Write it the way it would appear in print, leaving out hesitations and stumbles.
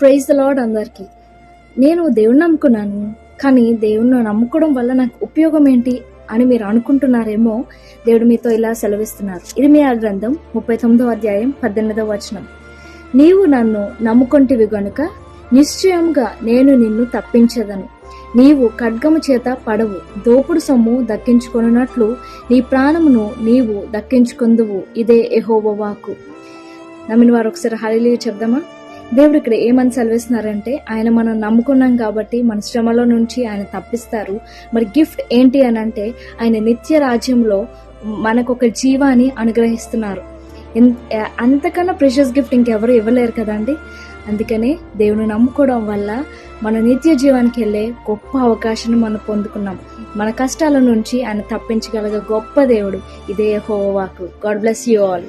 Praise the lord అందరికీ. నేను దేవుణ్ణి నమ్ముకున్నాను, కానీ దేవుణ్ణి నమ్ముకోవడం వల్ల నాకు ఉపయోగం ఏంటి అని మీరు అనుకుంటున్నారేమో. దేవుడు మీతో ఇలా సెలవిస్తున్నారు. ఇర్మియా గ్రంథం 39వ అధ్యాయం 18వ వచనం. నీవు నన్ను నమ్ముకొంటివి గనుక నిశ్చయంగా నేను నిన్ను తప్పించదను. నీవు ఖడ్గము చేత పడవు, దోపుడు సొమ్ము దక్కించుకొనున్నట్లు నీ ప్రాణమును నీవు దక్కించుకొందువు. ఇదే యెహోవా వాక్కు. నమ్మిన వారు ఒకసారి హల్లెలూయా చెప్దామా? దేవుడు ఇక్కడ ఏమని సెలవిస్తున్నారంటే, ఆయన మనం నమ్ముకున్నాం కాబట్టి మన శ్రమలో నుంచి ఆయన తప్పిస్తారు. మరి గిఫ్ట్ ఏంటి అని అంటే, ఆయన నిత్య రాజ్యంలో మనకు ఒక జీవాన్ని అనుగ్రహిస్తున్నారు. అంతకన్నా ప్రెషియస్ గిఫ్ట్ ఇంకెవరు ఇవ్వలేరు కదండి. అందుకనే దేవుని నమ్ముకోవడం వల్ల మన నిత్య జీవానికి వెళ్ళే గొప్ప అవకాశాన్ని మనం పొందుకున్నాం. మన కష్టాల నుంచి ఆయన తప్పించగలిగే గొప్ప దేవుడు ఇదే యెహోవా వాక్కు. God bless you all.